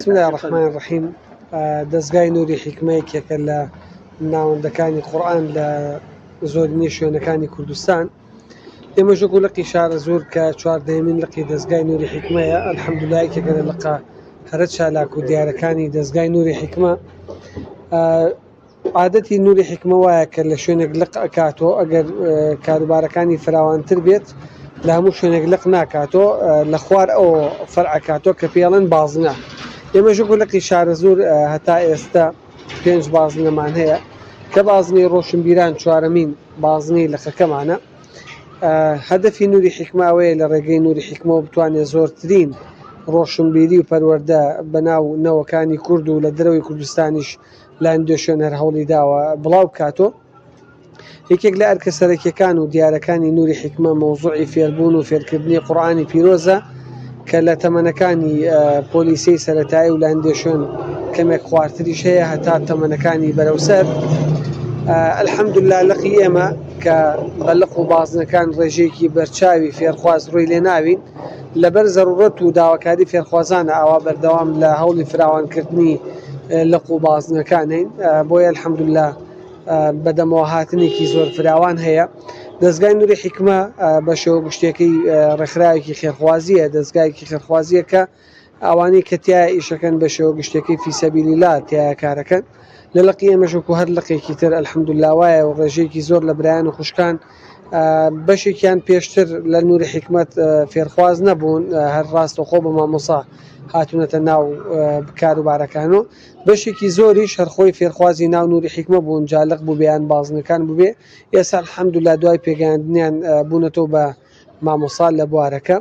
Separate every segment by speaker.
Speaker 1: بسم الله الرحمن الرحيم. دەستگای نووری حکمەیەکێکە لە ناوەندەکانی قورئان لە زۆرینەی شوێنەکانی کوردستان. ئێمە ژۆ لقی شارە زۆر کە چواردەهەمین لقی دەستگای نووری حکمەیە. ئەلحەمدولیلlah یەکێکە لە لقە هەرە چالاک و دیارەکانی دەستگای نووری حکمە. عادەتی نووری حکمە وایە کە لە شوێنێک لق ئەکاتەوە ئەگەر کاروبارەکانی فراوانتر بێت لە هەموو شوێنێک لق ناکاتەوە، لە خوار ئەو فەرعەکاتەوە کە پێڵێن بازنە. ئێمە ژۆ لقی شارە زۆر هەتا ئێستا 5 بازنەمان هەیە کە بازنەی ڕۆشنبیران چوارەمین بازنەی لقەکەمانە. هەدەفی نووری حکمە ئەوەیە لە ڕێگەی نووری حکمەوە بتوانێت زۆرترین ڕۆشنبیری و پەروەردە بەناو نەوەکانی کورد و لە دەرەوەی کوردستانیش لە هەندێک شوێن هەر هەوڵی داوە بڵاو بکاتەوە. یەکێک لە ئەرکە سەرەکیەکان و دیارەکانی نووری حکمە مەوزوعی فێربوون و فێرکردنی قورئانی پیرۆزە کە لە تەمەنەکانی پۆلیسیی سەرەتایی و لە هەندێک شوێن کەمێک خواردتریش هەیە هەتا تەمەنەکانی بەرەوسەر. ئەلحەمدولیلlah لقی ئێمە کە بە لق و بازنەکان ڕێژەیەکی بەرچاوی فێرخواز ڕووی لێ ناوین لەبەر زەرورەت و داواکاری فێرخوازانە ئاوا بەردەوام لە هەوڵی فراوانکردنی لق و بازنەکان هەین. بۆیە ئەلحەمدولیلlah بەدەمەوە هاتنێکی زۆر فراوان هەیە. دەستگای نووری حکمە بە شێوە گشتێکەی ڕێکخراوێکی خێرخوازیە، دەستگایەکی خێرخوازیە کە ئەوانەی کە تایە ئیشەکەن بە شێوە گشتێکەی فی سەبیلیلlah تایە کارەکەن. لە لقی ئێمەش وەکو هەر لقێکی تر ئەلحەمدولیلlah وایە و ڕێژەیەکی زۆر لە برایان و خوشکان بەشێکیان پێشتر لە نووری حکمەت فێرخواز نەبوون، هەر ڕاستەوخۆ بە مامۆسا هاتوونەتە ناو کاروبارەکانەوە. بەشێکی زۆریش هەرخۆی فێرخوازی ناو نووری حکمە بوون، جالق بوو بەیان بازنەکان بووبێ. ئێستا ئەلحەمدولیلlah دوای پێگەیاندنیان بوونەتەوە بە مامۆسا لە بوارەکە.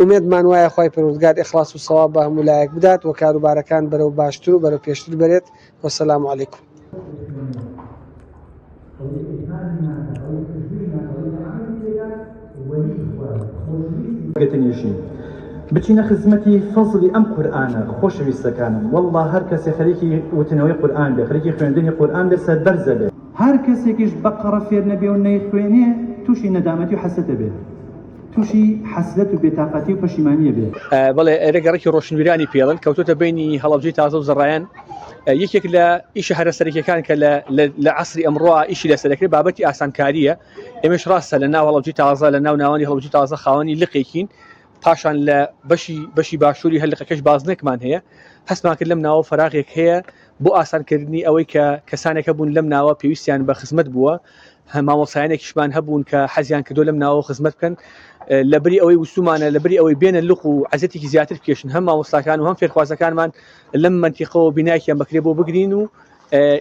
Speaker 1: ئومێدمان وایە خوای پەروەردگار ئیخلاس و سەواب بە هەموو لایەک بدات و کاروبارەکان بەرەو باشتر و بەرەو پێشتر بێت. وەسەلام عەلەیکوم.
Speaker 2: بچینە خزمەتی فەزڵی ئەم قورئانە خۆشەویستەکانم. والله هەر کەسێ خەریکی وتنەوەی قورئان بێ، خەریکی خوێندنی قورئان بێ، سەربەرزە بێ. هەر کەسێکیش بەقەرە فێر نەبێ و نەیخوێنێ تووشی نەدامەتی و حەسەتە بێ، تووشی حەسرەت و بێتاقەتی و پەشیمانیە بێ.
Speaker 3: بەڵێ ڕێگەڕێکی ڕۆشنبیرانی پێڵن کەوتۆتە بینی هەڵەبجەی تازە و زەڕایان. یەکێک لە ئیشە هەرە سەرەکیەکان کە لە عەسری ئەمڕۆ ئیشی لەسەرەکرێت بابەتی ئاسانکاریە. ئێمەش ڕاستە لە ناو هەڵەبجەی تازە لە ناو ناوانی هەڵەبجەی تازە خاوەنی لقێکین، پاشان لە بەشی باشووری هەلقەکەش بازنێکمان هەیە. هەستمان کرد لەم ناوە فەراغێک هەیە بۆ ئاسانکردنی ئەوەی کە کەسانێکە بوون لەم ناوە پێویستیان بە خزمەت بووە، مامۆسایانێکیشمان هەبوون کە حەزیان کردو لەم ناوە خزمەت بکەن. لەبری ئەوەی وسومانە، لەبری ئەوەی بێنە لق و عەزەتێکی زیاتر بکێشن، هەم مامۆستاکان و هەم فێرخوازەکانمان لەم مەنتیقەوە بینایەکیان بەکرێ بۆ بگرین و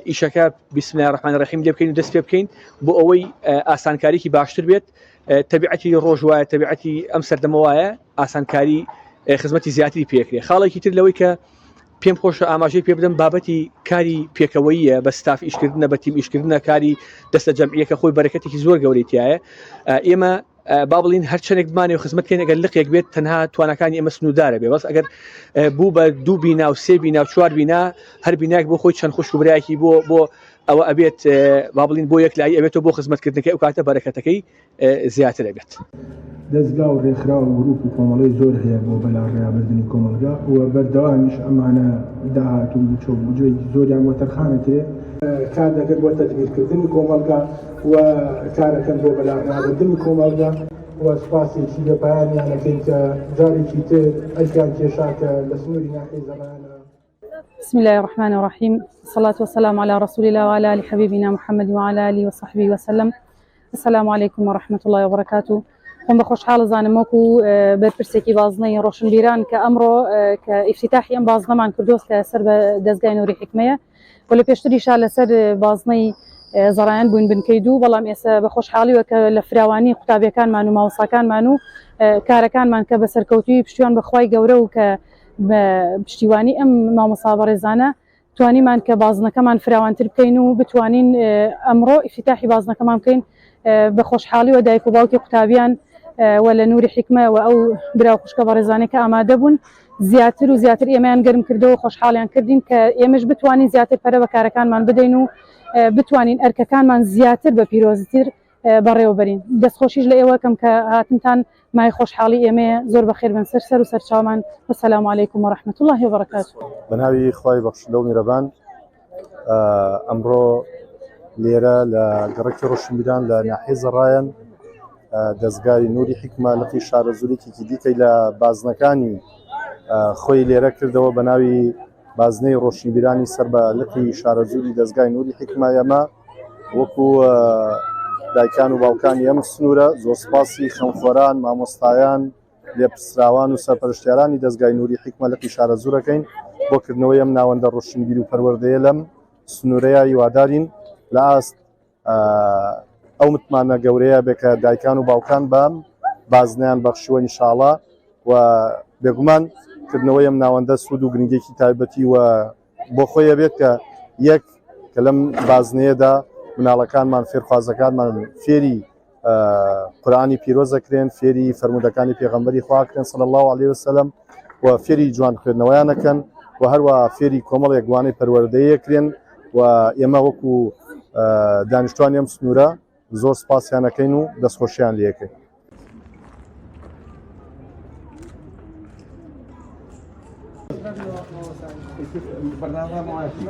Speaker 3: ئیشەکە بسم الله الرحمن الرحیم لێ بکەین و دەست پێ بکەین بۆ ئەوەی ئاسانکاریکی باشتر بێت. تەبیعەتی ڕۆژ وایە، تەبیعەتی ئەم سەردەمە وایە ئاسانکاری خزمەتی زیاتری پێکرێ. خاڵێکی تر لەوەی کە پێم خۆشە ئاماژەی پێ بدەم بابەتی کاری پێکەوەییە، بە ستاف ئیشکردنە، بە تیم ئیشکردنە، کاری دەستە جەمعیەکە خۆی بەرەکەتێکی زۆر گەورەی تایە. ئێمە با بڵین هەر چەندێک بمانێ و خزمەتکەین ئەگەر لقێک بێت تەنها توانەکانی ئێمە سنوودارە بێ. بەس ئەگەر بوو بە 2 بینا و 3 بینا و 4 بینا هەر بینایەک بۆ خۆی چەند خوش و برایەکی بۆ ئەوە ئەبێت با بڵین بۆ یەکلایی ئەبێتەوە بۆ خزمەتکردنەکەی ئەو کاتە بەرەکەتەکەی زیاتر ئەبێت.
Speaker 4: دەستگا و ڕێکخرا و گروپ و کۆمەڵی زۆر هەیە بۆ بەلاڕێیابردنی کۆمەلگا و بەردەوامیش ئەمانە داهاتوو و چۆبوجێی زۆریان بۆ تەرخانەتێ کار دەکرد بۆ تەدبیرکردنی کۆمەلگا و کارەکەن بۆ بەلاڕێیابردنی کۆمەلگا و سوپاسێکی لە پایانیانەکەین کە جارێکی تر ئەلکان کێشاکە لە سنووری ناحیەی زەمانە.
Speaker 5: بسم الله الرحمن الرحيم، الصلاة والسلام على رسول الله وعلى آل حبيبنا محمد وعلى آله وصحبه وسلم. السلام عليكم ورحمة الله وبركاته. خۆم بە خۆشحاڵ زانم وەکو بەرپرسێکی بازنەی ڕۆشنبیران کە ئەمڕۆ کە ئیفتتاحی ئەم بازنەمان کردووە کە سەر بە دەستگای نووری حکمەیە و لە پێشتریشا لەسەر بازنەی زەڕایان بووین بنکەی دوو، بەڵام ئێستا بە خۆشحاڵیوە کە لە فراوانی قوتابیەکانمان و ماوەساکانمان و کارەکانمان کە بە سەرکەوتوی پشتیوان بەخوای گەورە و کە پشتیوانی ئەم مامۆستا بەڕێزانە توانیمان کە بازنەکەمان فراوانتر بکەین و بتوانین ئەمڕۆ ئیفتتاحی بازنەکەمان بکەین بە خۆشحاڵی و دایک و باوکی قوتابیان و لە نووری حکمە و ئەو براو خوشکە بەڕێزانەی کە ئامادە بوون زیاتر و زیاتر ئێمەیان گەرم کردەوە خۆشحاڵیان کردین کە ئێمەش بتوانین زیاتر پەرە بەکارەکانمان بدەین و بتوانین ئەرکەکانمان زیاتر بە پیرۆزتر بەڕێوەبەرین. دەستخۆشیش لە ئێوە کەم کە هاتنتان مای خۆشحاڵی ئێمەیە زۆر بەخێر بن سەر و سەرچاومان. وەسەلام عەلەیکوم وەڕەحمەتوڵڵاهی وبەڕەکاتوه.
Speaker 6: بەناوی خوای بەخشندە و میرەبان ئەمڕۆ لێرە لە گەڕێکی ڕۆشنبیران لە ناحیە زەڕایەن دەستگای نووری حکمە لەقی شارە زوریکێکی دیکەی لە بازنەکانی خۆی لێرە کردەوە بە ناوی بازنەی ڕۆشنبیرانی سەر بە لەقی شارە زوری دەستگای نووری حکمە ئێمە وەکو دایکان و باوکانی ئەم سنوورە زۆر سپاسی خەمخۆران مامۆستایان لێپرسراوان و سەرپەرشتیارانی دەستگای نووری حکمە لەقی شارە زوورەکەین بۆکردنەوەی ئەم ناوەندە ڕۆشنبیر و پەروەردەیە لەم سنوورەیە هیوادارین لە ئاست ئەو متمانە گەورەیە بێ کە دایکان و باوکان بەم بازنیان بەخشووە ئینشاڵڵا و بێگومان کردنەوەی ئەم ناوەندە سوود و گرنگێکی تایبەتی و بۆ خۆیە بێت کە یەک کە لەم بازنەیەدا مناڵەکانمان فێرخوازەکانمان فێری قورئانی پیرۆزەکرێن فێری فەرمودەکانی پێغەمبەری خواکرێن صلی الله علیه وسلم و فێری جوان خوێندنەوەیانەکەن و هەروە فێری کۆمەڵێک گوانەی پەروەردەیەکرێن و ئێمە وەکو دانیشتوانی ئەم سنوورە زۆر سپاسیانەکەین و دەستخۆشیان لێەکەین.
Speaker 1: برنامه معاشی